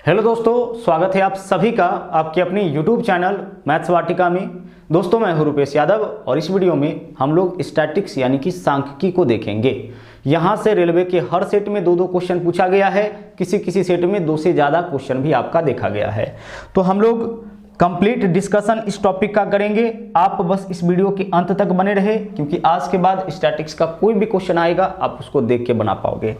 Hello दोस्तों, स्वागत है आप सभी का आपके अपनी YouTube चैनल मैथ्स वाटिका में। दोस्तों मैं हूं रुपेश यादव और इस वीडियो में हम लोग स्टैटिक्स यानी कि सांख्यिकी को देखेंगे। यहां से रेलवे के हर सेट में दो क्वेश्चन पूछा गया है, किसी किसी सेट में दो से ज़्यादा क्वेश्चन भी आपका देखा गया है। तो हम लोग कंप्लीट डिस्कशन इस टॉपिक का करेंगे। आप बस इस वीडियो के अंत तक बने रहे, क्योंकि आज के बाद स्टैटिक्स का कोई भी क्वेश्चन आएगा आप उसको देख के बना पाओगे।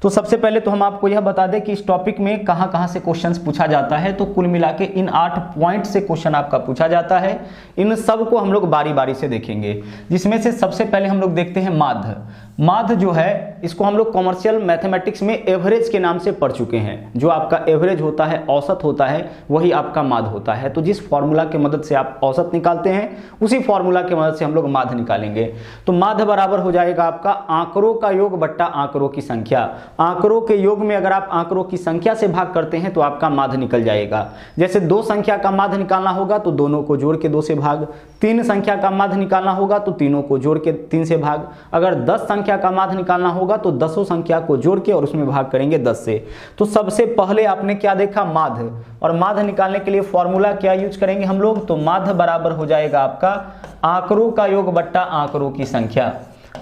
तो सबसे पहले तो हम आपको यह बता दें कि इस टॉपिक में कहां से क्वेश्चंस पूछा जाता है। तो कुल मिला के इन 8 पॉइंट से क्वेश्चन आपका पूछा जाता है। इन सब को हम लोग बारी बारी से देखेंगे, जिसमें से सबसे पहले हम लोग देखते हैं माध्य। माध्य जो है इसको हम लोग कॉमर्शियल मैथमेटिक्स में एवरेज के नाम से पढ़ चुके हैं। जो आपका एवरेज होता है, औसत होता है, वही आपका माध्य होता है। तो जिस फॉर्मूला की मदद से आप औसत निकालते हैं, उसी फॉर्मूला की मदद से हम लोग माध्य निकालेंगे। तो माध्य बराबर हो जाएगा आपका आंकड़ों का योग बट्टा आंकड़ों की संख्या। आंकड़ों के योग में अगर आप आंकड़ों की संख्या से भाग करते हैं तो आपका माध्य निकल जाएगा। जैसे 2 संख्या का माध्य निकालना होगा तो दोनों को जोड़ के 2 से भाग, 3 संख्या का माध्य निकालना होगा तो तीनों को जोड़ के 3 से भाग, अगर 10 संख्या का माध्य निकालना होगा तो 10 संख्या को जोड़ के और उसमें भाग करेंगे 10 से। तो सबसे पहले आपने क्या देखा, माध्य। और माध्य निकालने के लिए फॉर्मूला क्या यूज करेंगे हम लोग, तो माध्य बराबर हो जाएगा आपका आंकड़ों का योग बट्टा आंकड़ों की संख्या।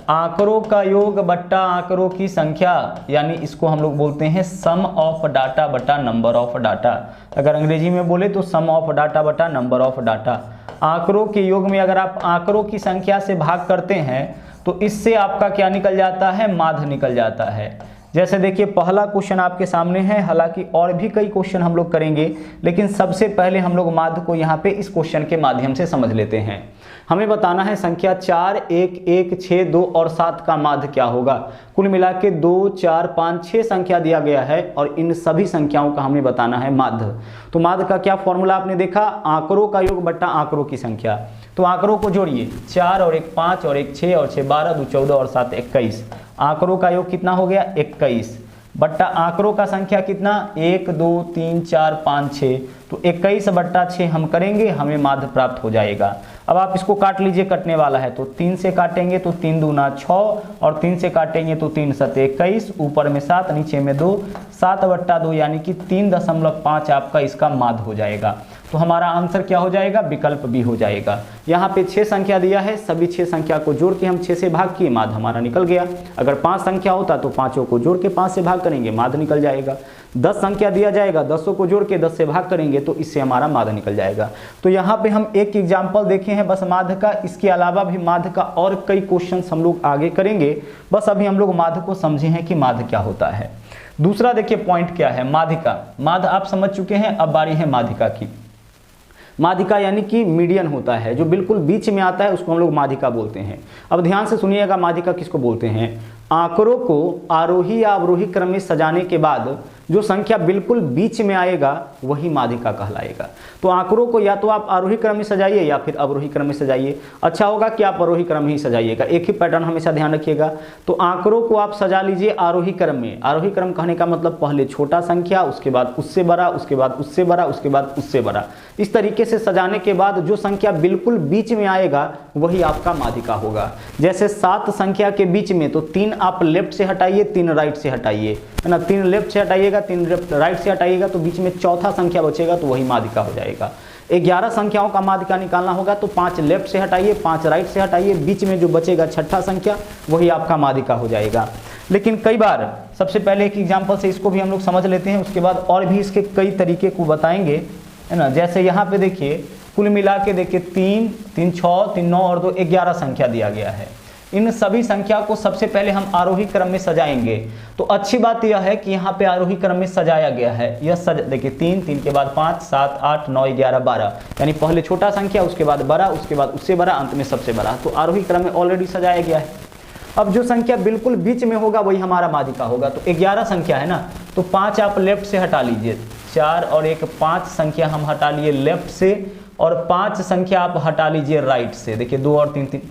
आंकड़ों का योग बट्टा आंकड़ों की संख्या, यानी इसको हम लोग बोलते हैं सम ऑफ डाटा बटा नंबर ऑफ डाटा। अगर अंग्रेजी में बोले तो सम ऑफ डाटा बटा नंबर ऑफ डाटा। आंकड़ों के योग में अगर आप आंकड़ों की संख्या से भाग करते हैं तो इससे आपका क्या निकल जाता है, माध्य निकल जाता है। जैसे देखिए पहला क्वेश्चन आपके सामने है, हालांकि और भी कई क्वेश्चन हम लोग करेंगे, लेकिन सबसे पहले हम लोग माध्य को यहाँ पे इस क्वेश्चन के माध्यम से समझ लेते हैं। हमें बताना है संख्या 4, 1, 1, 6, 2 और 7 का माध्य क्या होगा। कुल मिला के 2, 4, 5, 6 संख्या दिया गया है और इन सभी संख्याओं का हमें बताना है माध्य। तो माध्य का क्या फॉर्मूला आपने देखा, आंकड़ों का योग बट्टा आंकड़ों की संख्या। तो आंकड़ों को जोड़िए, 4 और 1 5 और 1 6 और 6 12, 2 14 और 7 21। आंकड़ों का योग कितना हो गया, 21 बट्टा आंकड़ों का संख्या कितना, 1 2 3 4 5 6। तो 21 बट्टा 6 हम करेंगे, हमें माध्य प्राप्त हो जाएगा। अब आप इसको काट लीजिए, कटने वाला है तो 3 से काटेंगे तो 3 दूना 6 और 3 से काटेंगे तो 3 7 21, ऊपर में 7 नीचे में 2, 7 बट्टा 2 यानी कि 3.5 आपका इसका माध्य हो जाएगा। तो हमारा आंसर क्या हो जाएगा, विकल्प बी हो जाएगा। यहाँ पे 6 संख्या दिया है, सभी 6 संख्या को जोड़ के हम 6 से भाग किए, माध्य हमारा निकल गया। अगर 5 संख्या होता तो 5 को जोड़ के 5 से भाग करेंगे, माध्य निकल जाएगा। 10 संख्या दिया जाएगा, 10 को जोड़ के 10 से भाग करेंगे तो इससे हमारा माध्य निकल जाएगा। तो यहाँ पे हम एक एग्जाम्पल देखे हैं बस माध्य का। इसके अलावा भी माध्य का और कई क्वेश्चन हम लोग आगे करेंगे। बस अभी हम लोग माध्य को समझे हैं कि माध्य क्या होता है। दूसरा देखिए पॉइंट क्या है, माध्यिका। माध्य आप समझ चुके हैं, अब बारी है माध्यिका की। माध्यिका यानी कि मीडियन होता है, जो बिल्कुल बीच में आता है उसको हम लोग माध्यिका बोलते हैं। अब ध्यान से सुनिएगा, माध्यिका किसको बोलते हैं, आंकड़ों को आरोही या अवरोही क्रम में सजाने के बाद जो संख्या बिल्कुल बीच में आएगा वही माध्यिका कहलाएगा। तो आंकड़ों को या तो आप आरोही क्रम में सजाइए या फिर अवरोही क्रम में सजाइए। अच्छा होगा कि आप आरोही क्रम ही सजाइएगा, एक ही पैटर्न हमेशा ध्यान रखिएगा। तो आंकड़ों को आप सजा लीजिए आरोही क्रम में। आरोही क्रम कहने का मतलब पहले छोटा संख्या, उसके बाद उससे बड़ा, उसके बाद उससे बड़ा, उसके बाद उससे बड़ा। इस तरीके से सजाने के बाद जो संख्या बिल्कुल बीच में आएगा वही आपका माध्यिका होगा। जैसे 7 संख्या के बीच में तो 3 आप लेफ्ट से हटाइए, 3 राइट से हटाइए, है ना। 3 लेफ्ट से हटाइएगा, 3 राइट से हटाइएगा तो बीच में चौथा संख्या बचेगा, तो वही माध्यिका हो जाएगा। 11 संख्याओं का माध्यिका निकालना होगा तो 5 लेफ्ट से हटाइए, 5 राइट से हटाइए, बीच में जो बचेगा छठा संख्या वही आपका माध्यिका हो जाएगा। लेकिन कई बार, सबसे पहले एक एग्जाम्पल से इसको भी हम लोग समझ लेते हैं, उसके बाद और भी इसके कई तरीके को बताएंगे, है ना। जैसे यहाँ पे देखिए कुल मिला के देखिए 3 3 6 3 9 और 2 11 संख्या दिया गया है। इन सभी संख्या को सबसे पहले हम आरोही क्रम में सजाएंगे। तो अच्छी बात यह है कि यहाँ पे आरोही क्रम में सजाया गया है। यह देखिए 3 3 के बाद 5 7 8 9 11 12, यानी पहले छोटा संख्या, उसके बाद बड़ा, उसके बाद उससे बड़ा, अंत में सबसे बड़ा। तो आरोही क्रम में ऑलरेडी सजाया गया है। अब जो संख्या बिल्कुल बीच में होगा वही हमारा माध्यिका होगा। तो 11 संख्या है ना, तो 5 आप लेफ्ट से हटा लीजिए, 4 और 1 5 संख्या हम हटा लिए लेफ्ट से, और 5 संख्या आप हटा लीजिए राइट से। देखिए 2 और 3 3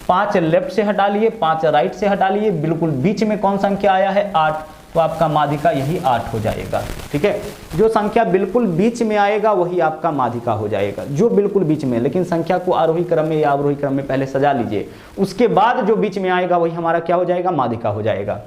5 लेफ्ट से हटा लिए, 5 राइट से हटा लिए, बिल्कुल बीच में कौन संख्या आया है, 8। तो आपका माध्यिका यही 8 हो जाएगा। ठीक है, जो संख्या बिल्कुल बीच में आएगा वही आपका माध्यिका हो जाएगा, जो बिल्कुल बीच में। लेकिन संख्या को आरोही क्रम में या अवरोही क्रम में पहले सजा लीजिए, उसके बाद जो बीच में आएगा वही हमारा क्या हो जाएगा, माध्यिका हो जाएगा।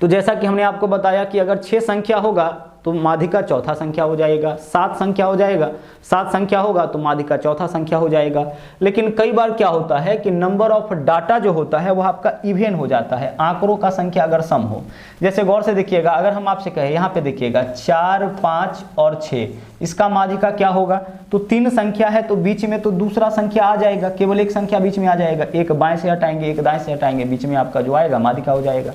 तो जैसा कि हमने आपको बताया कि अगर 6 संख्या होगा तो माध्यिका चौथा संख्या हो जाएगा, 7 संख्या हो जाएगा, 7 संख्या होगा तो माध्यिका चौथा संख्या हो जाएगा। लेकिन कई बार क्या होता है कि नंबर ऑफ डाटा जो होता है वह आपका इवेन हो जाता है, आंकड़ों का संख्या अगर सम हो। जैसे गौर से देखिएगा, अगर हम आपसे कहें यहाँ पे देखिएगा 4, 5 और 6, इसका माध्यिका क्या होगा? तो 3 संख्या है तो बीच में तो दूसरा संख्या आ जाएगा, केवल एक संख्या बीच में आ जाएगा, एक बाएं से हटाएंगे एक दाएं से हटाएंगे, बीच में आपका जो आएगा माध्यिका हो जाएगा।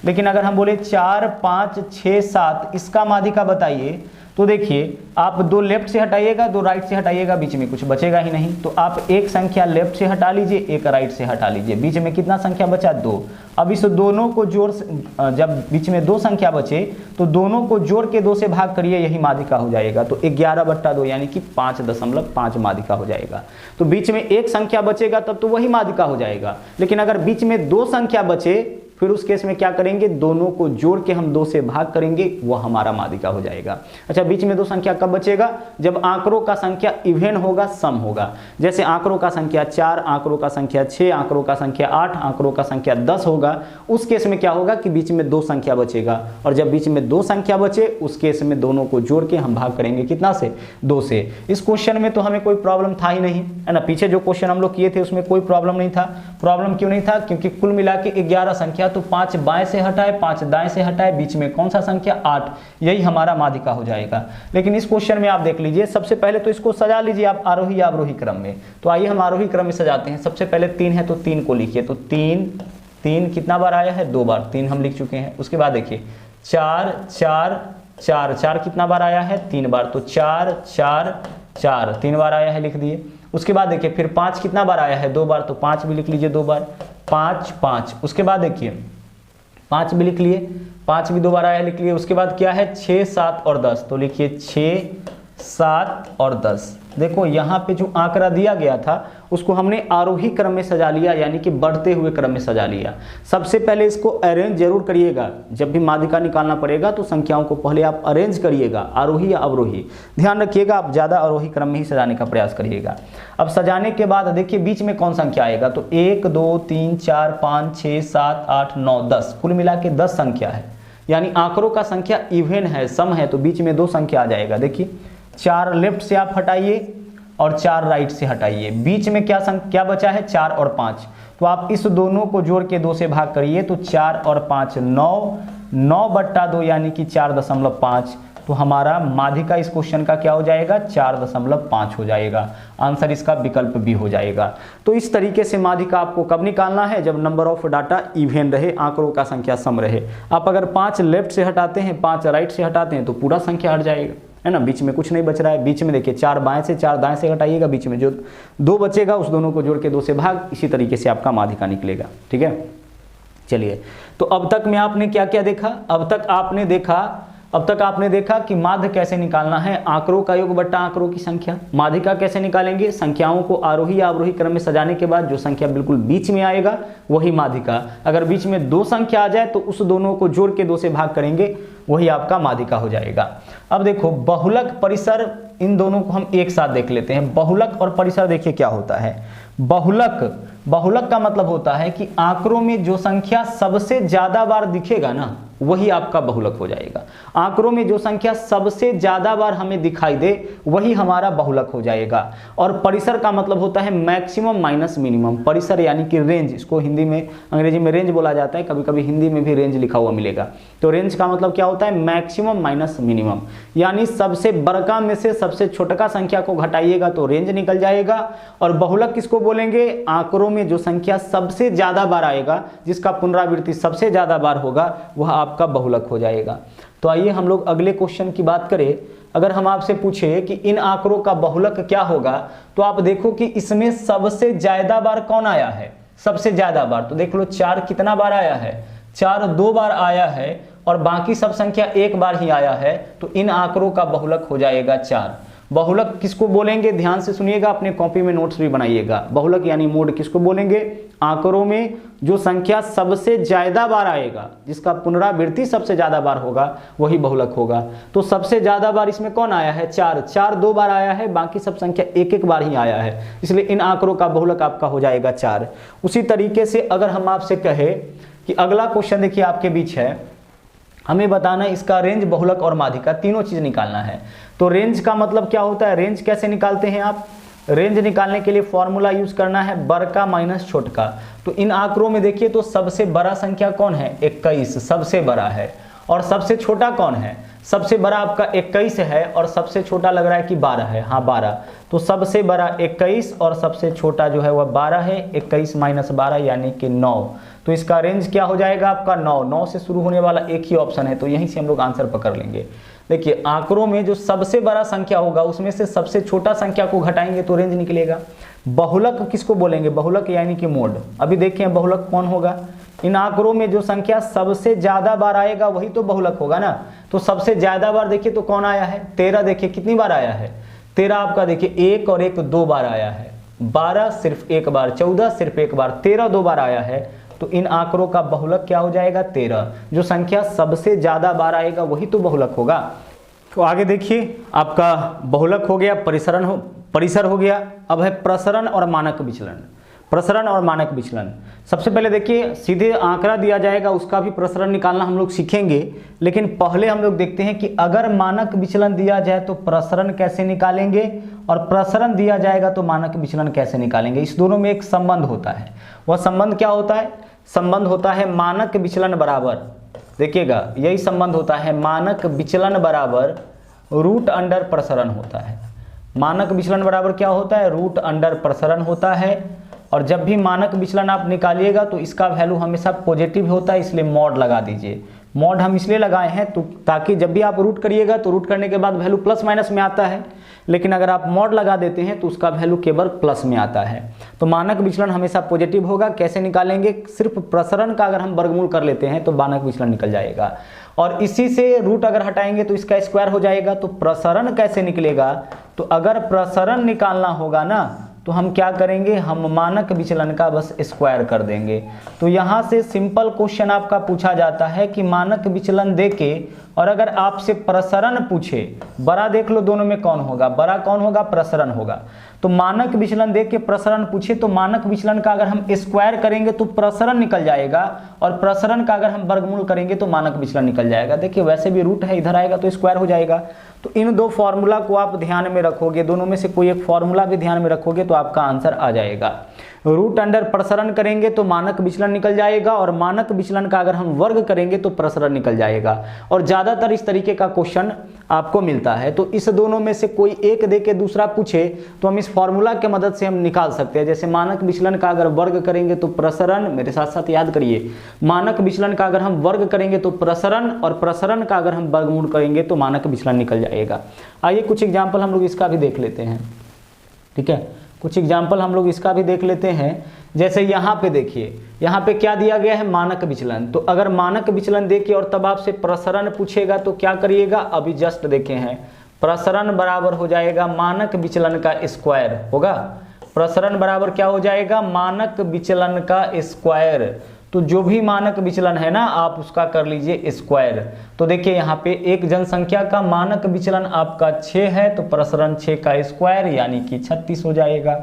लेकिन अगर हम बोले 4, 5, 6, 7, इसका माध्यिका बताइए, तो देखिए आप 2 लेफ्ट से हटाइएगा 2 राइट से हटाइएगा, बीच में कुछ बचेगा ही नहीं। तो आप एक संख्या लेफ्ट से हटा लीजिए, एक राइट से हटा लीजिए, बीच में कितना संख्या बचा? 2। अब इस दोनों को जोड़, जब बीच में 2 संख्या बचे तो दोनों को जोड़ के 2 से भाग करिए, यही माध्यिका हो जाएगा। तो 11/2 यानी कि 5.5 माध्यिका हो जाएगा। तो बीच में एक संख्या बचेगा तब तो वही माध्यिका हो जाएगा। लेकिन अगर बीच में 2 संख्या बचे, फिर उस केस में क्या करेंगे? दोनों को जोड़ के हम 2 से भाग करेंगे, वह हमारा माध्यिका हो जाएगा। अच्छा, बीच में 2 संख्या कब बचेगा? जब आंकड़ों का संख्या इवेन होगा, सम होगा। जैसे आंकड़ों का संख्या 4, आंकड़ों का संख्या 6, आंकड़ों का संख्या 8, आंकड़ों का संख्या 10 होगा, उस केस में क्या होगा कि बीच में 2 संख्या बचेगा। और जब बीच में 2 संख्या बचे, उस केस में दोनों को जोड़ के हम भाग करेंगे कितना से? 2 से। इस क्वेश्चन में तो हमें कोई प्रॉब्लम था ही नहीं, है ना। पीछे जो क्वेश्चन हम लोग किए थे उसमें कोई प्रॉब्लम नहीं था। प्रॉब्लम क्यों नहीं था? क्योंकि कुल मिला के 11 संख्या, तो 5 बाएं से हटाए 5 दाएं से हटाए, बीच में कौन सा संख्या? 8, यही हमारा माध्यिका हो जाएगा। लेकिन इस क्वेश्चन में आप देख लीजिए, सबसे पहले तो इसको सजा लीजिए आप आरोही या अवरोही क्रम में। तो आइए हम आरोही क्रम में सजाते हैं। सबसे पहले 3 है तो 3 को लिखिए, तो 3 कितना बार आया है? 2 बार, 3 हम लिख चुके हैं। उसके बाद देखिए 4, 4, 4, 4 कितना बार आया है? 3 बार, तो 4, 4, 4 3 बार आया है, लिख दिए। उसके बाद देखिए फिर 5 कितना बार आया है? 2 बार, तो 5 भी लिख लीजिए 2 बार, 5, 5। उसके बाद देखिए 5 भी लिख लिए, 5 भी 2 बार आया, लिख लिए। उसके बाद क्या है? 6, 7 और 10, तो लिखिए 6, 7 और 10। देखो यहाँ पे जो आंकड़ा दिया गया था उसको हमने आरोही क्रम में सजा लिया, यानी कि बढ़ते हुए क्रम में सजा लिया। सबसे पहले इसको अरेंज जरूर करिएगा, जब भी माध्यिका निकालना पड़ेगा तो संख्याओं को पहले आप अरेंज करिएगा, आरोही या अवरोही। ध्यान रखिएगा, आप ज़्यादा आरोही क्रम में ही सजाने का प्रयास करिएगा। अब सजाने के बाद देखिए बीच में कौन संख्या आएगा? तो 1, 2, 3, 4, 5, 6, 7, 8, 9, 10, कुल मिला के 10 संख्या है। यानी आंकड़ों का संख्या इवेन है, सम है, तो बीच में 2 संख्या आ जाएगा। देखिए 4 लेफ्ट से आप हटाइए और 4 राइट से हटाइए, बीच में क्या बचा है? 4 और 5। तो आप इस दोनों को जोड़ के 2 से भाग करिए, तो 4 और 5 9, 9/2 यानी कि 4.5। तो हमारा माध्यिका इस क्वेश्चन का क्या हो जाएगा? 4.5 हो जाएगा। आंसर इसका विकल्प बी हो जाएगा। तो इस तरीके से माध्यिका आपको कब निकालना है? जब नंबर ऑफ डाटा इवेन रहे, आंकड़ों का संख्या सम रहे। आप अगर 5 लेफ्ट से हटाते हैं, 5 राइट से हटाते हैं, तो पूरा संख्या हट जाएगा, है ना। बीच में कुछ नहीं बच रहा है। बीच में देखिए 4 बाएं से 4 दाएं से हटाइएगा, बीच में जो 2 बचेगा उस दोनों को जोड़ के 2 से भाग, इसी तरीके से आपका माध्यिका निकलेगा। ठीक है, चलिए। तो अब तक में आपने क्या क्या देखा? अब तक आपने देखा कि माध्य कैसे निकालना है, आंकड़ों का योग बट्टा आंकड़ों की संख्या। माध्यिका कैसे निकालेंगे? संख्याओं को आरोही या अवरोही क्रम में सजाने के बाद जो संख्या बिल्कुल बीच में आएगा वही माध्यिका। अगर बीच में 2 संख्या आ जाए तो उस दोनों को जोड़ के 2 से भाग करेंगे, वही आपका माध्यिका हो जाएगा। अब देखो बहुलक, परिसर, इन दोनों को हम एक साथ देख लेते हैं। बहुलक और परिसर देखिए क्या होता है। बहुलक का मतलब होता है कि आंकड़ों में जो संख्या सबसे ज्यादा बार दिखेगा ना, वही आपका बहुलक हो जाएगा। आंकड़ों में जो संख्या सबसे ज्यादा बार हमें दिखाई दे वही हमारा बहुलक हो जाएगा। और परिसर का मतलब होता है मैक्सिमम माइनस मिनिमम। परिसर यानी कि रेंज, इसको हिंदी में, अंग्रेजी में रेंज बोला जाता है, कभी कभी हिंदी में भी रेंज लिखा हुआ मिलेगा। तो रेंज का मतलब क्या होता है? मैक्सिमम माइनस मिनिमम, यानी सबसे बड़का में से सबसे छोटका संख्या को घटाइएगा तो रेंज निकल जाएगा। और बहुलक किसको बोलेंगे? आंकड़ों में जो संख्या सबसे ज्यादा बार आएगा, जिसका पुनरावृत्ति सबसे ज्यादा बार होगा, वह आपका बहुलक हो जाएगा। तो आइए हम लोग अगले क्वेश्चन की बात करें। अगर हम आपसे पूछे कि इन आंकड़ों का बहुलक क्या होगा, तो आप देखो कि इसमें सबसे ज्यादा बार कौन आया है? सबसे ज्यादा बार तो देख लो 4 कितना बार आया है? 4 2 बार आया है, और बाकी सब संख्या 1 बार ही आया है। तो इन आंकड़ों का बहुलक हो जाएगा 4। बहुलक किसको बोलेंगे? ध्यान से सुनिएगा, अपने कॉपी में नोट्स भी बनाइएगा। बहुलक यानी मोड किसको बोलेंगे? आंकड़ों में जो संख्या सबसे ज्यादा बार आएगा, जिसका पुनरावृत्ति सबसे ज्यादा बार होगा, वही बहुलक होगा। तो सबसे ज्यादा बार इसमें कौन आया है? 4 2 बार आया है, बाकी सब संख्या 1 बार ही आया है, इसलिए इन आंकड़ों का बहुलक आपका हो जाएगा 4। उसी तरीके से अगर हम आपसे कहे कि अगला क्वेश्चन देखिए आपके बीच है, हमें बताना है इसका रेंज, बहुलक और माध्यिका तीनों चीज निकालना है। तो रेंज का मतलब क्या होता है, रेंज कैसे निकालते हैं आप, रेंज निकालने के लिए फॉर्मूला यूज करना है बड़का माइनस छोटका। तो इन आंकड़ों में देखिए तो सबसे बड़ा संख्या कौन है, 21 सबसे बड़ा है, और सबसे छोटा कौन है, सबसे बड़ा आपका 21 है और सबसे छोटा लग रहा है कि 12 है, हाँ 12। तो सबसे बड़ा 21 और सबसे छोटा जो है वह 12 है, 21 माइनस 12 यानी कि 9। तो इसका रेंज क्या हो जाएगा आपका 9, 9 से शुरू होने वाला एक ही ऑप्शन है, तो यहीं से हम लोग आंसर पकड़ लेंगे। देखिए आंकड़ों में जो सबसे बड़ा संख्या होगा उसमें से सबसे छोटा संख्या को घटाएंगे तो रेंज निकलेगा। बहुलक किसको बोलेंगे, बहुलक यानी कि मोड। अभी देखें बहुलक कौन होगा, इन आंकड़ों में जो संख्या सबसे ज्यादा बार आएगा वही तो बहुलक होगा ना। तो सबसे ज्यादा बार देखिए तो कौन आया है, 13। देखिए कितनी बार आया है, 13 आपका देखिए 1 और 1 2 बार आया है, 12 सिर्फ 1 बार, 14 सिर्फ 1 बार, 13 2 बार आया है। तो इन आंकड़ों का बहुलक क्या हो जाएगा 13। जो संख्या सबसे ज्यादा बार आएगा वही तो बहुलक होगा। तो आगे देखिए आपका बहुलक हो गया, परिसर हो गया। अब है प्रसरण और मानक विचलन। प्रसरण और मानक विचलन, सबसे पहले देखिए सीधे आंकड़ा दिया जाएगा उसका भी प्रसरण निकालना हम लोग सीखेंगे, लेकिन पहले हम लोग देखते हैं कि अगर मानक विचलन दिया जाए तो प्रसरण कैसे निकालेंगे, और प्रसरण दिया जाएगा तो मानक विचलन कैसे निकालेंगे। इस दोनों में एक संबंध होता है, वह संबंध क्या होता है, संबंध होता है मानक विचलन बराबर, देखिएगा यही संबंध होता है, मानक विचलन बराबर रूट अंडर प्रसरण होता है। मानक विचलन बराबर क्या होता है, रूट अंडर प्रसरण होता है। और जब भी मानक विचलन आप निकालिएगा तो इसका वैल्यू हमेशा पॉजिटिव होता है, इसलिए मॉड लगा दीजिए। मॉड हम इसलिए लगाए हैं तो ताकि जब भी आप रूट करिएगा तो रूट करने के बाद वैल्यू प्लस माइनस में आता है, लेकिन अगर आप मॉड लगा देते हैं तो उसका वैल्यू केवल प्लस में आता है। तो मानक विचलन हमेशा पॉजिटिव होगा। कैसे निकालेंगे, सिर्फ प्रसरण का अगर हम वर्गमूल कर लेते हैं तो मानक विचलन निकल जाएगा, और इसी से रूट अगर हटाएंगे तो इसका स्क्वायर हो जाएगा। तो प्रसरण कैसे निकलेगा, तो अगर प्रसरण निकालना होगा ना तो हम क्या करेंगे, हम मानक विचलन का बस स्क्वायर कर देंगे। तो यहाँ से सिंपल क्वेश्चन आपका पूछा जाता है कि मानक विचलन देके और अगर आपसे प्रसरण पूछे, बड़ा देख लो दोनों में कौन होगा, बड़ा कौन होगा, प्रसरण होगा। तो मानक विचलन देख के प्रसरण पूछे तो मानक विचलन का अगर हम स्क्वायर करेंगे तो प्रसरण निकल जाएगा, और प्रसरण का अगर हम वर्गमूल करेंगे तो मानक विचलन निकल जाएगा। देखिए वैसे भी रूट है, इधर आएगा तो स्क्वायर हो जाएगा। तो इन दो फॉर्मूला को आप ध्यान में रखोगे, दोनों में से कोई एक फॉर्मूला भी ध्यान में रखोगे तो आपका आंसर आ जाएगा। रूट अंडर प्रसरण करेंगे तो मानक विचलन निकल जाएगा, और मानक विचलन का अगर हम वर्ग करेंगे तो प्रसरण निकल जाएगा। और ज्यादातर इस तरीके का क्वेश्चन आपको मिलता है। तो इस दोनों में से कोई एक दे के दूसरा पूछे तो हम इस फॉर्मूला के मदद से हम निकाल सकते हैं। जैसे मानक विचलन का अगर वर्ग करेंगे तो प्रसरण, मेरे साथ साथ याद करिए, मानक विचलन का अगर हम वर्ग करेंगे तो प्रसरण, और प्रसरण का अगर हम वर्गमूल करेंगे तो मानक विचलन निकल जाएगा। आइए कुछ एग्जाम्पल हम लोग इसका भी देख लेते हैं, ठीक है, कुछ एग्जाम्पल हम लोग इसका भी देख लेते हैं। जैसे यहाँ पे देखिए, यहाँ पे क्या दिया गया है, मानक विचलन। तो अगर मानक विचलन देके और तब आपसे प्रसरण पूछेगा तो क्या करिएगा, अभी जस्ट देखे हैं, प्रसरण बराबर हो जाएगा मानक विचलन का स्क्वायर होगा। प्रसरण बराबर क्या हो जाएगा, मानक विचलन का स्क्वायर। तो जो भी मानक विचलन है ना आप उसका कर लीजिए स्क्वायर। तो देखिए यहाँ पे एक जनसंख्या का मानक विचलन आपका 6 है, तो प्रसरण 6 का स्क्वायर यानी कि 36 हो जाएगा।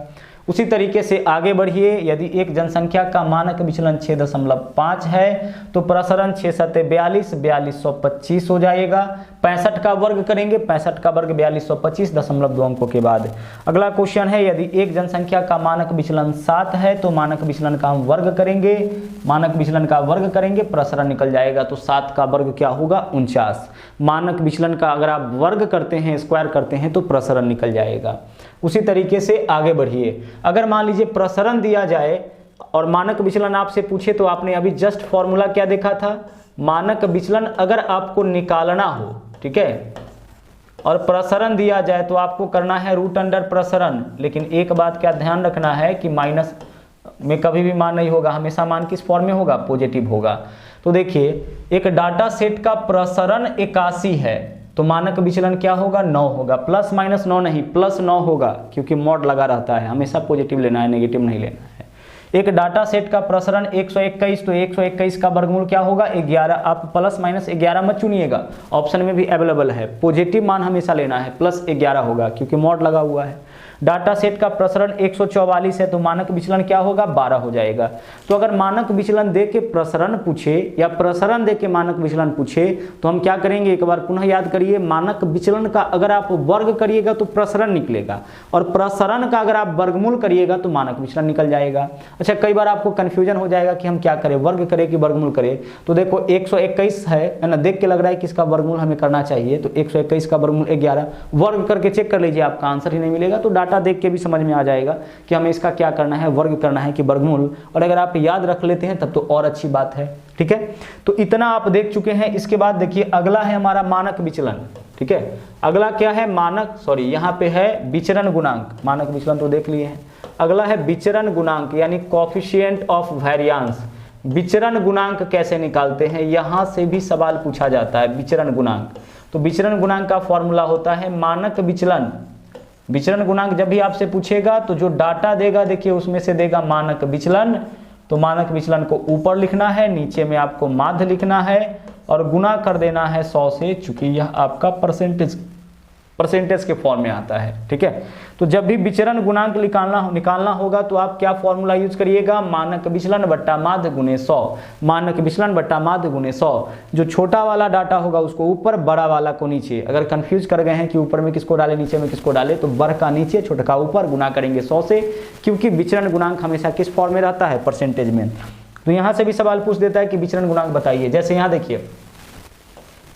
उसी तरीके से आगे बढ़िए, यदि एक जनसंख्या का मानक विचलन 6.5 है तो प्रसरण 6 7 42, 4225 हो जाएगा। 65 का वर्ग करेंगे, 65 का वर्ग 4225 दशमलव 2 अंकों के बाद। अगला क्वेश्चन है, यदि एक जनसंख्या का मानक विचलन 7 है तो मानक विचलन का हम वर्ग करेंगे, मानक विचलन का वर्ग करेंगे, प्रसरण निकल जाएगा। तो 7 का वर्ग क्या होगा, 49। मानक विचलन का अगर आप वर्ग करते हैं, स्क्वायर करते हैं तो प्रसरण निकल जाएगा। उसी तरीके से आगे बढ़िए, अगर मान लीजिए प्रसरण दिया जाए और मानक विचलन आपसे पूछे तो आपने अभी जस्ट फॉर्मूला क्या देखा था, मानक विचलन अगर आपको निकालना हो, ठीक है, और प्रसरण दिया जाए तो आपको करना है रूट अंडर प्रसरण। लेकिन एक बात क्या ध्यान रखना है कि माइनस में कभी भी मान नहीं होगा, हमेशा मान किस फॉर्म में होगा, पॉजिटिव होगा। तो देखिए एक डाटा सेट का प्रसरण 81 है तो मानक विचलन क्या होगा, 9 होगा। प्लस माइनस 9 नहीं, प्लस 9 होगा, क्योंकि मॉड लगा रहता है, हमेशा पॉजिटिव लेना है, नेगेटिव नहीं लेना है। एक डाटा सेट का प्रसरण 121, तो 121 का वर्गमूल क्या होगा, 11। आप प्लस माइनस 11 मत चुनिएगा, ऑप्शन में भी अवेलेबल है, पॉजिटिव मान हमेशा लेना है, +11 होगा क्योंकि मॉड लगा हुआ है। डाटा सेट का प्रसरण 144 है तो मानक विचलन क्या होगा, 12 हो जाएगा। तो अगर मानक विचलन दे के प्रसरण पूछे या प्रसरण दे के मानक विचलन पूछे तो हम क्या करेंगे, एक बार पुनः याद करिए, मानक विचलन का अगर आप वर्ग करिएगा तो प्रसरण निकलेगा और प्रसरण का अगर आप वर्गमूल करिएगा तो मानक विचलन निकल जाएगा। अच्छा, कई बार आपको कंफ्यूजन हो जाएगा कि हम क्या करें, वर्ग करें कि वर्गमूल करें। तो देखो 121 है ना, देख के लग रहा है कि इसका वर्गमूल हमें करना चाहिए, तो 121 का वर्गमूल 11, वर्ग करके चेक कर लीजिए, आपका आंसर ही नहीं मिलेगा। तो डाटा देख के भी समझ में आ जाएगा कि हमें इसका क्या करना है, वर्ग करना है कि वर्गमूल। और अगर आप याद रख लेते हैं तब तो और अच्छी बात है, ठीक है। तो इतना आप देख चुके हैं। इसके बाद देखिए अगला है हमारा मानक विचलन, ठीक है। अगला क्या है, यहाँ पे है विचरण गुणांक। मानक विचलन तो देख लिए हैं, अगला है विचरण गुणांक यानी कोएफिशिएंट ऑफ वेरिएंस। विचरण गुणांक कैसे निकालते हैं, यहां से भी सवाल पूछा जाता है। विचरण गुणांक, तो विचरण गुणांक का फॉर्मूला होता है मानक विचलन। विचरण गुणांक जब भी आपसे पूछेगा तो जो डाटा देगा देखिए उसमें से देगा मानक विचलन, तो मानक विचलन को ऊपर लिखना है, नीचे में आपको माध्य लिखना है और गुना कर देना है 100 से, चूंकि यह आपका परसेंटेज के फॉर्म में आता है, ठीक है। तो जब भी विचरण गुणांक निकालना होगा तो आप क्या फॉर्मूला यूज करिएगा, मानक विचलन बट्टा माध्य गुणे 100। मानक विचलन बट्टा माध्य गुणे 100। जो छोटा वाला डाटा होगा उसको ऊपर, बड़ा वाला को नीचे। अगर कंफ्यूज कर गए हैं कि ऊपर में किसको डाले नीचे में किसको डाले, तो बड़ का नीचे छोटा का ऊपर, गुना करेंगे 100 से, क्योंकि विचरण गुणांक हमेशा किस फॉर्म में रहता है, परसेंटेज में। तो यहां से भी सवाल पूछ देता है कि विचरण गुणांक बताइए। जैसे यहाँ देखिए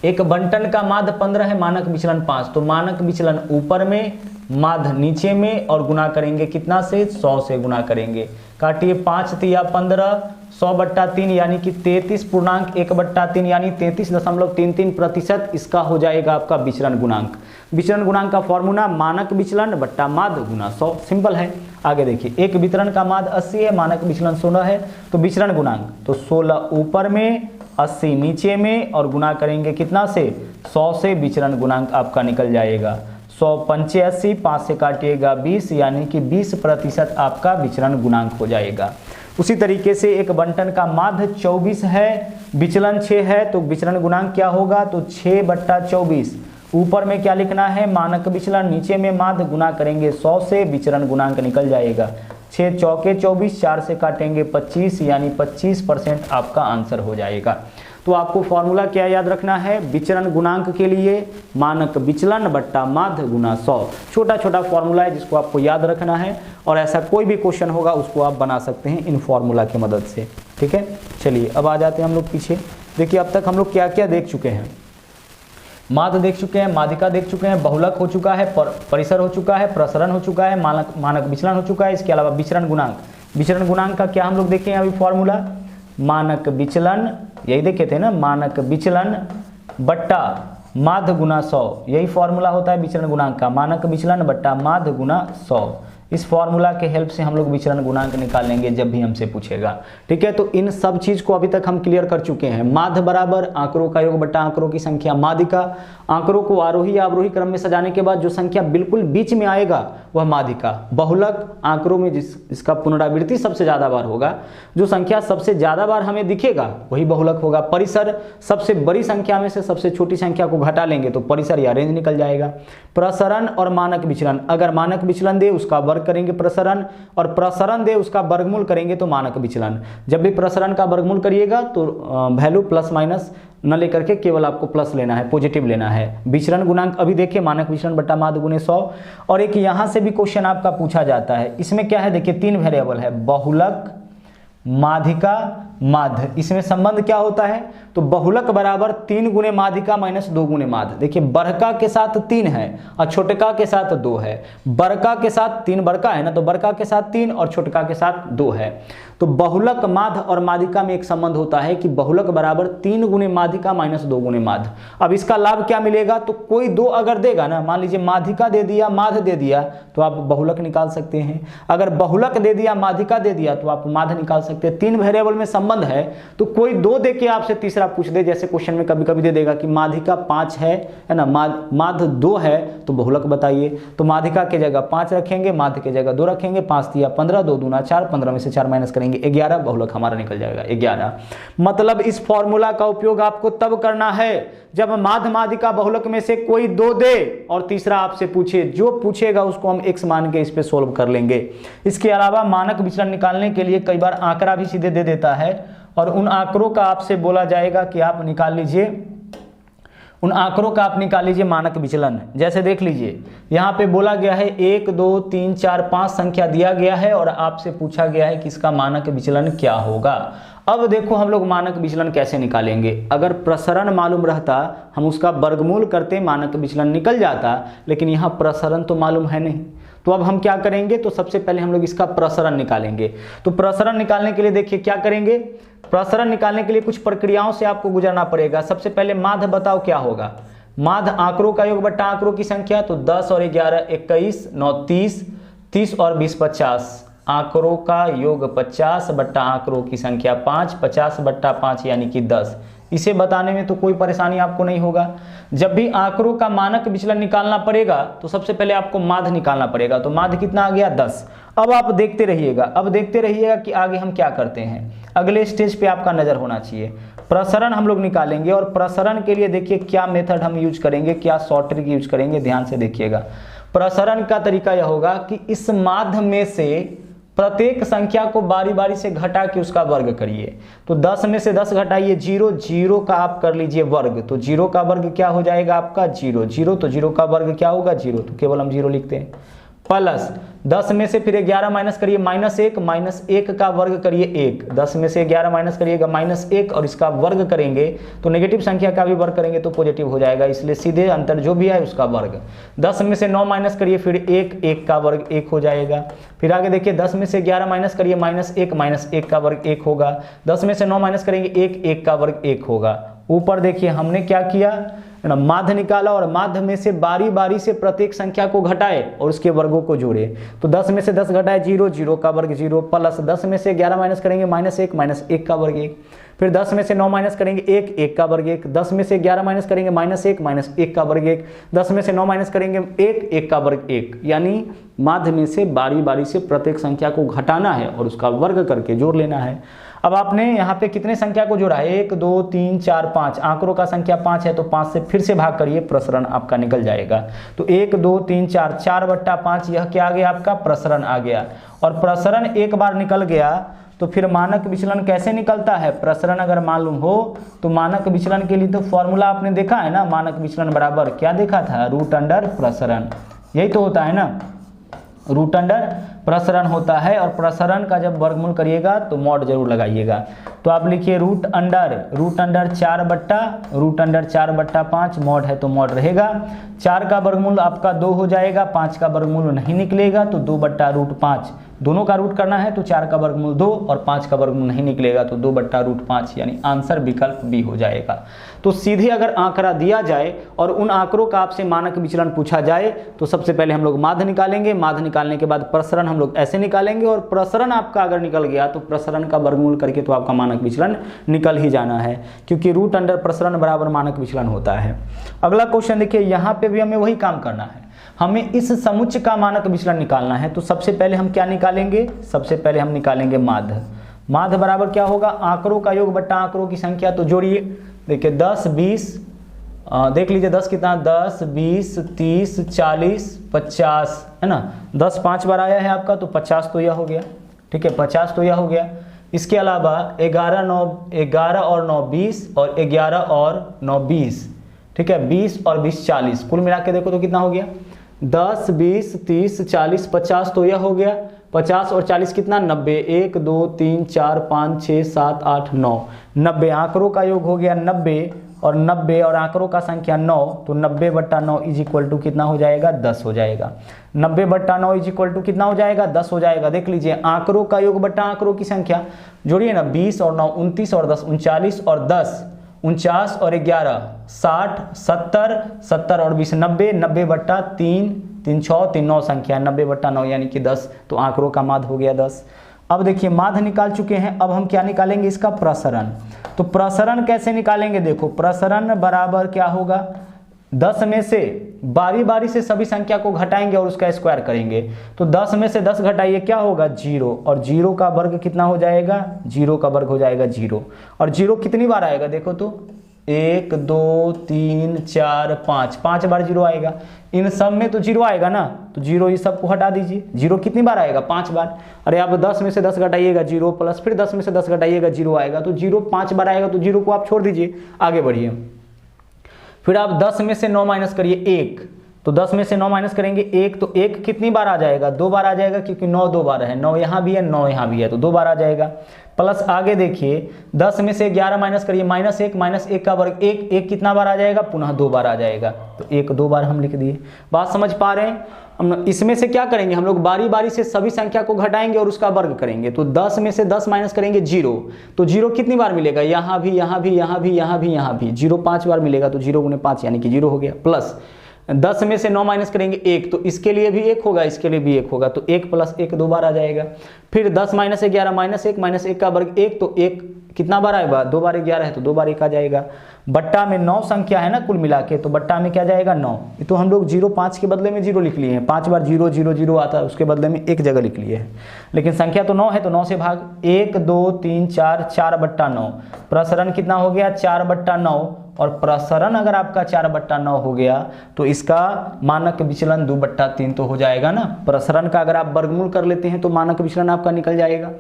एक बंटन का माध्य 15 है, मानक विचलन 5, तो मानक विचलन ऊपर में, माध्य नीचे में और गुना करेंगे कितना से, 100 से गुना करेंगे। काटिए 5 तिया 15, 100 बट्टा 3 यानी कि 33.1/3 यानी 33.33%। इसका हो जाएगा आपका विचरण गुणांक। विचरण गुणांक का फॉर्मूला मानक विचलन बट्टा माध्य गुना 100, सिंपल है। आगे देखिए एक वितरण का माध्य 80 है, मानक विचलन 16 है, तो विचरण गुणांक तो 16 ऊपर में, 80 नीचे में और गुना करेंगे कितना से, 100 से, विचरण गुणांक आपका निकल जाएगा 100 पंचे 80, 5 से काटिएगा 20 यानी कि 20% आपका विचरण गुणांक हो जाएगा। उसी तरीके से एक बंटन का माध्य 24 है, विचलन 6 है, तो विचरण गुणांक क्या होगा, तो 6/24। ऊपर में क्या लिखना है, मानक विचलन, नीचे में माध्य, गुना करेंगे 100 से, विचरण गुणांक निकल जाएगा 6 चौके 24, 4 से काटेंगे 25 यानी 25% आपका आंसर हो जाएगा। तो आपको फॉर्मूला क्या याद रखना है, विचरण गुणांक के लिए मानक विचलन बट्टा माध्य गुना 100। छोटा छोटा फॉर्मूला है जिसको आपको याद रखना है और ऐसा कोई भी क्वेश्चन होगा उसको आप बना सकते हैं इन फॉर्मूला की मदद से, ठीक है। चलिए अब आ जाते हैं हम लोग पीछे। देखिए अब तक हम लोग क्या क्या देख चुके हैं, माध्य देख चुके हैं, माध्यिका देख चुके हैं, बहुलक हो चुका है, परिसर हो चुका है, प्रसरण हो चुका है, मानक विचलन हो चुका है। इसके अलावा विचरण गुणांक, विचरण गुणांक का क्या हम लोग देखे हैं अभी फॉर्मूला, मानक विचलन, यही देखे थे ना, मानक विचलन बट्टा माध्य गुना 100, यही फॉर्मूला होता है विचरण गुणांक का, मानक विचलन बट्टा माध्य गुना 100। इस फॉर्मूला के हेल्प से हम लोग विचरण गुणांक निकाल लेंगे जब भी हमसे पूछेगा, ठीक है। तो इन सब चीज को अभी तक हम क्लियर कर चुके हैं। माध्य बराबर आंकड़ों का योग बट्टा आंकड़ों की संख्या, माध्यिका आंकड़ों को आरोही या अवरोही क्रम में सजाने के बाद जो संख्या बिल्कुल बीच में आएगा वह माध्यिका, बहुलक आंकड़ों में जिसका पुनरावृत्ति सबसे ज्यादा बार होगा, जो संख्या सबसे ज्यादा बार हमें दिखेगा वही बहुलक होगा। परिसर, सबसे बड़ी संख्या में से सबसे छोटी संख्या को घटा लेंगे तो परिसर या रेंज निकल जाएगा। प्रसरण और मानक विचलन, अगर मानक विचलन दे उसका वर्ग करेंगे प्रसरण, और प्रसरण दे उसका वर्गमूल करेंगे तो मानक विचलन। जब भी प्रसरण का वर्गमूल करिएगा तो वैल्यू प्लस माइनस न लेकर के केवल आपको प्लस लेना है, पॉजिटिव लेना है। विचरण गुणांक अभी देखिए मानक विचलन बट्टा माध्य गुणे 100। और एक यहां से भी क्वेश्चन आपका पूछा जाता है, इसमें क्या है देखिए 3 वेरिएबल है, बहुलक, माध्यिका, माध्य। इसमें संबंध क्या होता है, तो बहुलक बराबर 3 गुणे माध्यिका माइनस 2 गुणे माध्य। देखिए बड़का के साथ 3 है और छोटका के साथ 2 है, बड़का के साथ 3 बड़का है ना, तो बड़का के साथ 3 और छोटका के साथ 2 है। तो बहुलक, माध्य और माध्यिका में एक संबंध होता है कि बहुलक बराबर 3 गुणे माध्यिका माइनस 2 गुणे माध्य। अब इसका लाभ क्या मिलेगा, तो कोई 2 अगर देगा ना, मान लीजिए माध्यिका दे दिया, माध्य दे दिया, तो आप बहुलक निकाल सकते हैं। अगर बहुलक दे दिया, माध्यिका दे दिया, तो आप माध्य निकाल सकते हैं। 3 वेरिएबल में संबंध संबंध है तो कोई 2 दे के आपसे तीसरा पूछ दे, जैसे क्वेश्चन में कभी कभी दे देगा कि माध्यिका 5 है ना, माध्य 2 है तो बहुलक बताइए। तो माध्यिका के जगह 5 रखेंगे, माध्य के जगह 2 रखेंगे, 5 दिया 15, 2 दूना 4, 15 में से 4 माइनस करेंगे 11, बहुलक हमारा निकल जाएगा 11। मतलब इस फॉर्मूला का उपयोग आपको तब करना है जब माध्य माध्यिका बहुलक में से कोई 2 दे और तीसरा आपसे पूछे, जो पूछेगा उसको हम x मान के इस पे सोल्व कर लेंगे। इसके अलावा मानक विचलन निकालने के लिए कई बार आंकड़ा भी सीधे दे देता है और उन आंकड़ों का आपसे बोला जाएगा कि आप निकाल लीजिए, उन आंकड़ों का आप निकाल लीजिए मानक विचलन। जैसे देख लीजिए यहाँ पे बोला गया है 1 2 3 4 5 संख्या दिया गया है और आपसे पूछा गया है कि इसका मानक विचलन क्या होगा। अब देखो हम लोग मानक विचलन कैसे निकालेंगे। अगर प्रसरण मालूम रहता हम उसका वर्गमूल करते मानक विचलन निकल जाता, लेकिन यहाँ प्रसरण तो मालूम है नहीं। तो अब हम क्या करेंगे, तो सबसे पहले हम लोग इसका प्रसरण निकालेंगे। तो प्रसरण निकालने के लिए देखिए क्या करेंगे, प्रसरण निकालने के लिए कुछ प्रक्रियाओं से आपको गुजरना पड़ेगा। सबसे पहले माध्य बताओ क्या होगा, माध्य आंकड़ों का योग बट्टा आंकड़ों की संख्या, तो 10 और 11 21, 9 30, 30 और 20 50, आंकड़ों का योग 50 बट्टा आंकड़ों की संख्या 5, 50 बट्टा 5 यानी कि 10। इसे बताने में तो कोई परेशानी आपको नहीं होगा। जब भी आंकड़ों का मानक विचलन निकालना पड़ेगा तो सबसे पहले आपको माध्य निकालना पड़ेगा। तो माध्य कितना आ गया 10। अब आप देखते रहिएगा, अब देखते रहिएगा कि आगे हम क्या करते हैं। अगले स्टेज पे आपका नजर होना चाहिए। प्रसरण हम लोग निकालेंगे और प्रसरण के लिए देखिए क्या मेथड हम यूज करेंगे, क्या शॉर्ट ट्रिक यूज करेंगे, ध्यान से देखिएगा। प्रसरण का तरीका यह होगा कि इस माध्य में से प्रत्येक संख्या को बारी बारी से घटा के उसका वर्ग करिए। तो 10 में से 10 घटाइए 0, 0 का आप कर लीजिए वर्ग, तो 0 का वर्ग क्या हो जाएगा आपका 0, 0 तो 0 का वर्ग क्या होगा 0, तो केवल हम 0 लिखते हैं। प्लस 10 में से फिर 11 माइनस करिए -1, -1 का वर्ग करिए 1, 10 में से 11 माइनस करिएगा -1 और इसका वर्ग करेंगे तो नेगेटिव संख्या का भी वर्ग करेंगे तो पॉजिटिव हो जाएगा, इसलिए सीधे अंतर जो भी है उसका वर्ग। 10 में से 9 माइनस करिए फिर 1, 1 का वर्ग 1 हो जाएगा। फिर आगे देखिए 10 में से 11 माइनस करिए -1, -1 का वर्ग 1 होगा। 10 में से 9 माइनस करेंगे 1, 1 का वर्ग 1 होगा। ऊपर देखिए हमने क्या किया, माध्य निकाला और माध्य में से बारी बारी से प्रत्येक संख्या को घटाए और उसके वर्गों को जोड़े। तो 10 में से 10 घटाए 0, 0 का वर्ग 0, प्लस 10 में से 11 माइनस करेंगे -1, -1 का वर्ग 1। फिर 10 में से 9 माइनस करेंगे 1, 1 का वर्ग 1। 10 में से 11 माइनस करेंगे -1, -1 का वर्ग 1। 10 में से 9 माइनस करेंगे 1, 1 का वर्ग 1। यानी माध्य में से बारी बारी से प्रत्येक संख्या को घटाना है और उसका वर्ग करके जोड़ लेना है। अब आपने यहाँ पे कितने संख्या को जोड़ा है, 1 2 3 4 5, आंकड़ों का संख्या 5 है तो 5 से फिर से भाग करिए, प्रसरण आपका निकल जाएगा। तो 1 2 3 4, 4 बट्टा 5 यह क्या आ गया आपका प्रसरण आ गया। और प्रसरण एक बार निकल गया तो फिर मानक विचलन कैसे निकलता है, प्रसरण अगर मालूम हो तो मानक विचलन के लिए तो फॉर्मूला आपने देखा है ना, मानक विचलन बराबर क्या देखा था, रूट अंडर प्रसरण, यही तो होता है ना, रूट अंडर प्रसरण होता है। और प्रसरण का जब वर्गमूल करिएगा तो मॉड जरूर लगाइएगा। तो आप लिखिए रूट अंडर 4 बट्टा 5, मॉड है तो मॉड रहेगा। 4 का वर्गमूल आपका 2 हो जाएगा, 5 का वर्गमूल नहीं निकलेगा तो 2 बट्टा रूट 5, दोनों का रूट करना है तो 4 का वर्गमूल 2 और 5 का वर्गमूल नहीं निकलेगा तो 2 बट्टा रूट 5, यानी आंसर विकल्प बी हो जाएगा। तो सीधे अगर आंकड़ा दिया जाए और उन आंकड़ों का आपसे मानक विचलन पूछा जाए तो सबसे पहले हम लोग माध्य निकालेंगे, माध्य निकालने के बाद प्रसरण हम लोग ऐसे निकालेंगे और प्रसरण आपका अगर निकल गया तो प्रसरण का वर्गमूल करके तो आपका मानक विचलन निकल ही जाना है, क्योंकि रूट अंडर प्रसरण बराबर मानक विचलन होता है। अगला क्वेश्चन देखिए, यहाँ पे भी हमें वही काम करना है, हमें इस समुच्चय का मानक विचलन निकालना है। तो सबसे पहले हम क्या निकालेंगे, सबसे पहले हम निकालेंगे माध्य। माध्य बराबर क्या होगा, आंकड़ों का योग बट्टा आंकड़ों की संख्या। तो जोड़िए, देखिए 10 20, देख लीजिए 10 कितना, 10 20 30 40 50 है ना, 10 5 बार आया है आपका तो 50 तो यह हो गया, ठीक है 50 तो यह हो गया। इसके अलावा 11 और 9 20 और 11 और 9 20, ठीक है 20 और 20 40, कुल मिला के देखो तो कितना हो गया, 10 20 30 40 50 तो यह हो गया। 50 और 40 कितना, 90, 1 2 3 4 5 6 7 8 9, 90 आंकड़ों का योग हो गया 90 और आंकड़ों का संख्या 9, तो 90 बट्टा 9 इज इक्वल टू कितना हो जाएगा, 10 हो जाएगा। 90 बट्टा 9 इज इक्वल टू कितना हो जाएगा, 10 हो जाएगा। देख लीजिए आंकड़ों का योग बट्टा आंकड़ों की संख्या, जोड़िए ना, 20 और 9 29 और 10 39 और 10 49 और 11 60 70 70 और 20 90, 90 बट्टा 3 3 6 3 9 संख्या, 90 बट्टा 9 यानी कि 10, तो आंकड़ों का माध्य हो गया 10। अब देखिए माध्य निकाल चुके हैं, अब हम क्या निकालेंगे, इसका प्रसरण। तो प्रसरण कैसे निकालेंगे, देखो प्रसरण बराबर क्या होगा, 10 में से बारी बारी से सभी संख्या को घटाएंगे और उसका स्क्वायर करेंगे। तो 10 में से 10 घटाइए, क्या होगा 0, और 0 का वर्ग कितना हो जाएगा, 0 का वर्ग हो जाएगा 0। और 0 कितनी बार आएगा, देखो तो 1 2 3 4 5, 5 बार 0 आएगा। इन सब में तो 0 आएगा ना, तो 0 इस सब को हटा दीजिए। 0 कितनी बार आएगा, 5 बार। अरे आप 10 में से 10 घटाइएगा 0, प्लस फिर 10 में से 10 घटाइएगा 0 आएगा। तो 0 5 बार आएगा, तो 0 को आप छोड़ दीजिए, आगे बढ़िए। फिर आप 10 में से 9 माइनस करिए 1, तो 10 में से 9 माइनस करेंगे 1, तो 1 कितनी बार आ जाएगा, 2 बार आ जाएगा, क्योंकि 9 2 बार है, 9 यहाँ भी है 9 यहाँ भी है, तो 2 बार आ जाएगा। प्लस आगे देखिए 10 में से 11 माइनस करिए -1, -1 का वर्ग 1, 1 कितना बार आ जाएगा, पुनः 2 बार आ जाएगा, तो 1 2 बार हम लिख दिए। बात समझ पा रहे हैं। हम इसमें से क्या करेंगे, हम लोग बारी बारी से सभी संख्या को घटाएंगे और उसका वर्ग करेंगे। तो 10 में से 10 माइनस करेंगे 0, तो 0 कितनी बार मिलेगा, यहाँ भी यहाँ भी यहाँ भी यहाँ भी यहाँ भी 0 5 बार मिलेगा, तो 0 गुने 5 यानी कि 0 हो गया। प्लस 10 में से 9 माइनस करेंगे 1, तो इसके लिए भी 1 होगा, इसके लिए भी 1 होगा, तो 1 + 1 2 बार आ जाएगा। फिर 10 - 11 -1 का वर्ग 1, तो 1 कितना बार आएगा, 2 बार 11 है, तो 2 बार 1 आ जाएगा। बट्टा में 9 संख्या है ना कुल मिला के, तो बट्टा में क्या जाएगा 9। तो हम लोग 0 5 के बदले में 0 लिख लिए हैं, 5 बार 0 0 0 आता है, उसके बदले में 1 जगह लिख लिए हैं। लेकिन संख्या तो 9 है, तो 9 से भाग 1 2 3 4, 4/9। प्रसरण कितना हो गया, 4/9। और प्रसरण अगर आपका 4/9 हो गया, तो इसका मानक विचलन 2/3 तो हो जाएगा ना। प्रसरण का अगर आप वर्गमूल कर लेते हैं तो मानक विचलन आपका निकल जाएगा।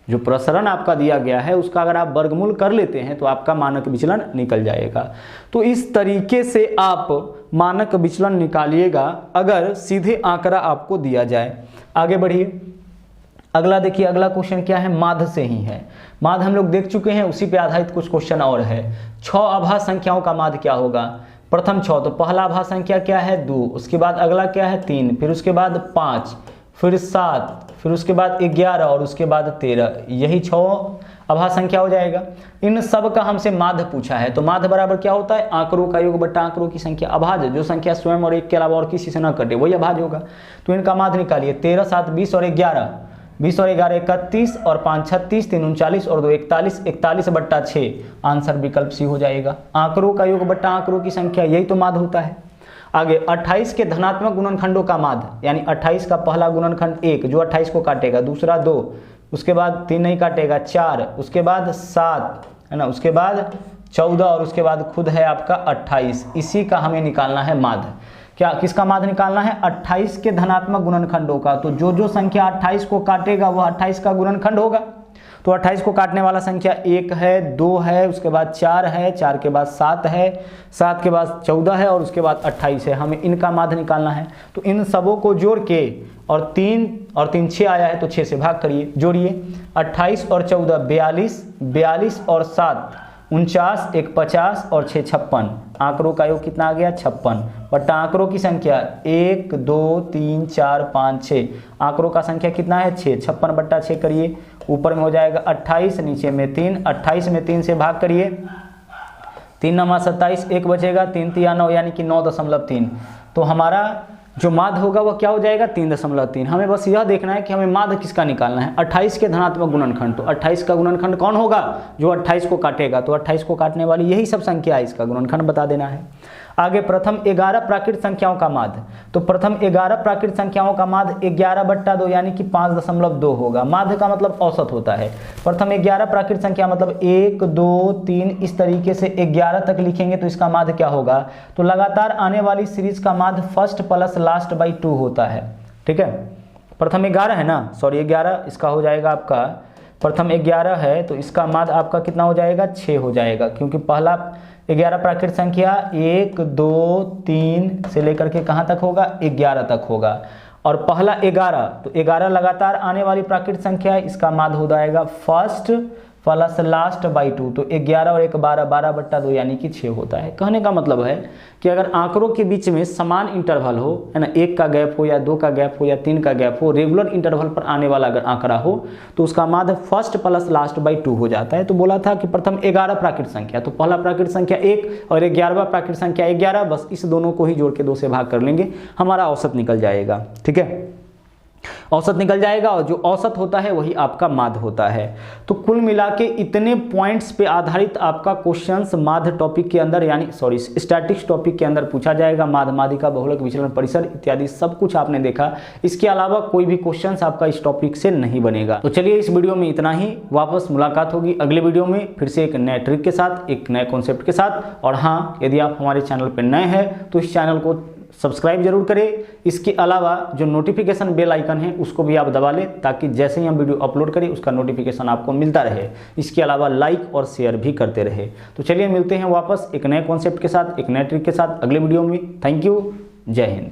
जो प्रसरण आपका दिया गया है उसका अगर आप वर्गमूल कर लेते हैं तो आपका मानक विचलन निकल जाएगा। तो इस तरीके से आप मानक विचलन निकालिएगा अगर सीधे आंकड़ा आपको दिया जाए। आगे बढ़िए, अगला देखिए, अगला क्वेश्चन क्या है, माध्य से ही है। माध्य हम लोग देख चुके हैं, उसी पे आधारित कुछ क्वेश्चन और है। 6 आभाज्य संख्याओं का माध्य क्या होगा। प्रथम 6, तो पहला आभाज्य संख्या क्या है 2, उसके बाद अगला क्या है 3, फिर उसके बाद 5, फिर 7, फिर उसके बाद 11 और उसके बाद 13, यही 6 आभाज्य संख्या हो जाएगा। इन सब का हमसे माध्य पूछा है। तो माध्य बराबर क्या होता है, आंकड़ों का योग बट्टा आंकड़ों की संख्या। अभाज्य जो संख्या स्वयं और एक के अलावा और किसी से न कटे वही अभाज्य होगा। तो इनका माध्य निकालिए। 13 7 20 और 11, 20 और 11 31 और 5 36, 3 39 और 2 41, 41/6 आंसर विकल्प सी हो जाएगा। आंकड़ों का योग बट्टा आंकड़ों की संख्या, यही तो माध्य होता है। आगे 28 के धनात्मक गुणनखंडों का माध्य, यानी 28 का पहला गुणनखंड 1 जो 28 को काटेगा, दूसरा 2, उसके बाद 3 नहीं काटेगा 4, उसके बाद 7 है ना, उसके बाद 14 और उसके बाद खुद है आपका 28। इसी का हमें निकालना है माध्य। क्या, किसका माध्य निकालना है, 28 के धनात्मक गुणनखंडों का। तो जो संख्या 28 को काटेगा वह 28 का गुणनखंड होगा। तो 28 को काटने वाला संख्या 1 है, 2 है, उसके बाद 4 है, 4 के बाद 7 है, 7 के बाद 14 है और उसके बाद 28 है। हमें इनका माध्य निकालना है। तो इन सबों को जोड़ के, और 3 6 आया है तो 6 से भाग करिए, जोड़िए। 28 और 14 42, 42 और 7 49, 1 50 और 6 56। आंकड़ों का योग कितना आ गया 56 बट्टा आंकड़ों की संख्या 1 2 3 4 5 6। आंकड़ों का संख्या कितना है 6, 56/6 करिए। ऊपर में हो जाएगा 28, नीचे में 3, 28 में 3 से भाग करिए, 3 9 27, 1 बचेगा, 3 3 9 यानी कि 9.3। तो हमारा जो माध्य होगा वह क्या हो जाएगा 3.3। हमें बस यह देखना है कि हमें माध्य किसका निकालना है, 28 के धनात्मक गुणनखंड। तो 28 का गुणनखंड कौन होगा, जो 28 को काटेगा। तो 28 को काटने वाली यही सब संख्या है, इसका गुणनखंड बता देना है। आगे प्रथम 11 प्राकृत संख्याओं का माध्य। तो प्रथम 11 प्राकृत संख्याओं का माध्य 11/2 यानी कि 5.2 होगा। माध्य का मतलब औसत होता है। प्रथम 11 प्राकृत संख्या मतलब 1 2 3 इस तरीके से 11 तक लिखेंगे तो इसका माध्य क्या होगा। तो लगातार आने वाली सीरीज का माध्य फर्स्ट प्लस लास्ट बाई 2 होता है। ठीक है, प्रथम 11 है ना, सॉरी 11, इसका हो जाएगा आपका प्रथम 11 है तो इसका माध्य आपका कितना हो जाएगा 6 हो जाएगा, क्योंकि पहला 11 प्राकृत संख्या 1 2 3 से लेकर के कहाँ तक होगा 11 तक होगा। और पहला 11, तो 11 लगातार आने वाली प्राकृत संख्या है, इसका माध्य हो जाएगा फर्स्ट प्लस लास्ट बाई 2। तो 11 और 1 12, 12/2 यानी कि 6 होता है। कहने का मतलब है कि अगर आंकड़ों के बीच में समान इंटरवल हो, है ना, 1 का गैप हो या 2 का गैप हो या 3 का गैप हो, रेगुलर इंटरवल पर आने वाला अगर आंकड़ा हो तो उसका माध्य फर्स्ट प्लस लास्ट बाई 2 हो जाता है। तो बोला था कि प्रथम 11 प्राकृत संख्या, तो पहला प्राकृत संख्या 1 और 11वां प्राकृत संख्या 11, बस इस दोनों को ही जोड़ के 2 से भाग कर लेंगे, हमारा औसत निकल जाएगा। ठीक है, औसत निकल जाएगा और जो औसत होता है वही आपका माध्य होता है। तो कुल मिला के इतने पॉइंट्स पे आधारित आपका क्वेश्चंस माध्य टॉपिक के अंदर यानी स्टैटिक्स टॉपिक के अंदर पूछा जाएगा। माध्य, माध्यिका, बहुलक, विचलन, परिसर इत्यादि सब कुछ आपने देखा। इसके अलावा कोई भी क्वेश्चंस आपका इस टॉपिक से नहीं बनेगा। तो चलिए इस वीडियो में इतना ही। वापस मुलाकात होगी अगले वीडियो में फिर से एक नए ट्रिक के साथ, एक नए कॉन्सेप्ट के साथ। और हाँ, यदि आप हमारे चैनल पर नए हैं तो इस चैनल को सब्सक्राइब जरूर करें। इसके अलावा जो नोटिफिकेशन बेल आइकन है उसको भी आप दबा लें ताकि जैसे ही हम वीडियो अपलोड करें उसका नोटिफिकेशन आपको मिलता रहे। इसके अलावा लाइक और शेयर भी करते रहे। तो चलिए मिलते हैं वापस एक नए कॉन्सेप्ट के साथ, एक नए ट्रिक के साथ अगले वीडियो में। Thank you. जय हिंद।